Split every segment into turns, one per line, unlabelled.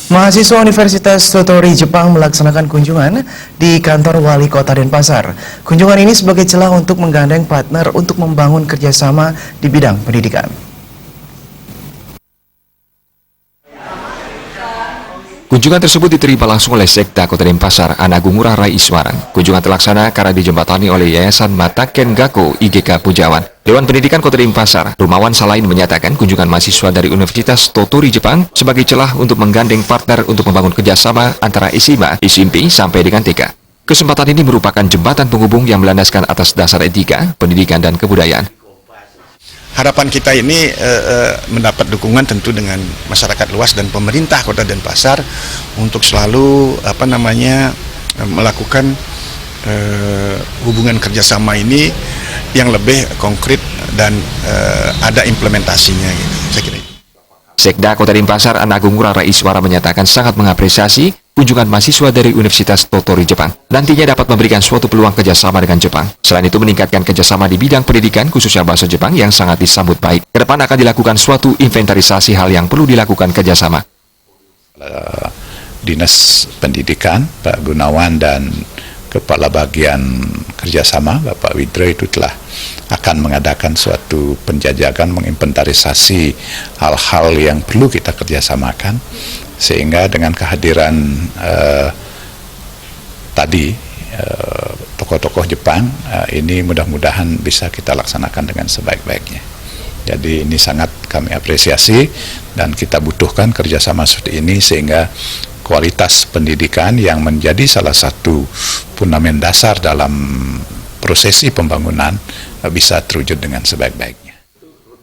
Mahasiswa Universitas Tottori Jepang melaksanakan kunjungan di kantor Wali Kota Denpasar. Kunjungan ini sebagai celah untuk menggandeng partner untuk membangun kerjasama di bidang pendidikan.
Kunjungan tersebut diterima langsung oleh Sekda Kota Denpasar, Anagung Ngurah Rai Iswaran. Kunjungan terlaksana karena dijembatani oleh Yayasan Mata Ken Gakko IGK Pujawan. Dewan Pendidikan Kota Denpasar, Rumawan Salain menyatakan kunjungan mahasiswa dari Universitas Tottori Jepang sebagai celah untuk menggandeng partner untuk membangun kerjasama antara SMA, SMP, sampai dengan TK. Kesempatan ini merupakan jembatan penghubung yang melandaskan atas dasar etika, pendidikan, dan kebudayaan.
Harapan kita ini mendapat dukungan tentu dengan masyarakat luas dan pemerintah Kota Denpasar untuk selalu melakukan hubungan kerjasama ini yang lebih konkret dan ada implementasinya gitu. Saya kira.
Sekda Kota Denpasar Anagung Ngurah Rai Iswaran menyatakan sangat mengapresiasi kunjungan mahasiswa dari Universitas Tottori Jepang. Nantinya dapat memberikan suatu peluang kerjasama dengan Jepang. Selain itu meningkatkan kerjasama di bidang pendidikan khususnya bahasa Jepang yang sangat disambut baik. Kedepan akan dilakukan suatu inventarisasi hal yang perlu dilakukan kerjasama.
Dinas Pendidikan Pak Gunawan dan Kepala Bagian Kerjasama Bapak Widro itu telah akan mengadakan suatu penjajakan menginventarisasi hal-hal yang perlu kita kerjasamakan, sehingga dengan kehadiran tokoh-tokoh Jepang ini mudah-mudahan bisa kita laksanakan dengan sebaik-baiknya. Jadi ini sangat kami apresiasi dan kita butuhkan kerjasama seperti ini sehingga kualitas pendidikan yang menjadi salah satu fundament dasar dalam prosesi pembangunan bisa terwujud dengan sebaik-baiknya.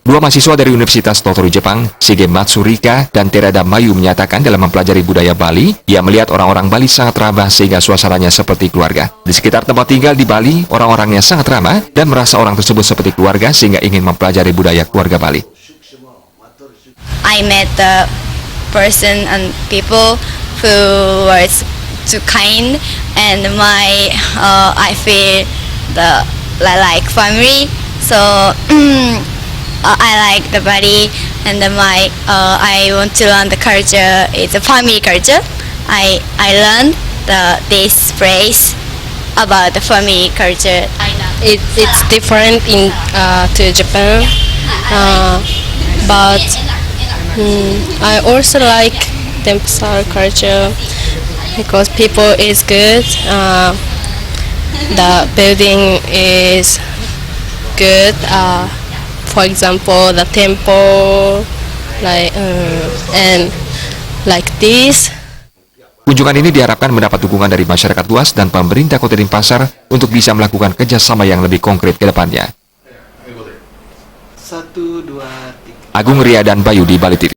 Dua mahasiswa dari Universitas Tottori Jepang, Shige Matsurika dan Terada Mayu menyatakan dalam mempelajari budaya Bali, ia melihat orang-orang Bali sangat ramah sehingga suasananya seperti keluarga. Di sekitar tempat tinggal di Bali, orang-orangnya sangat ramah dan merasa orang tersebut seperti keluarga sehingga ingin mempelajari budaya keluarga Bali.
I met the person and people who was too kind, and I feel like family. So I like the body, and I want to learn the culture. It's a family culture. I learned this phrase about the family culture.
It's different to Japan, but I also like Denpasar culture because people is good. The building is good. For example, the temple, and like this.
Kunjungan ini diharapkan mendapat dukungan dari masyarakat luas dan pemerintah Kota Denpasar untuk bisa melakukan kerjasama yang lebih konkret ke depannya. Agung Ria dan Bayu di Bali TV.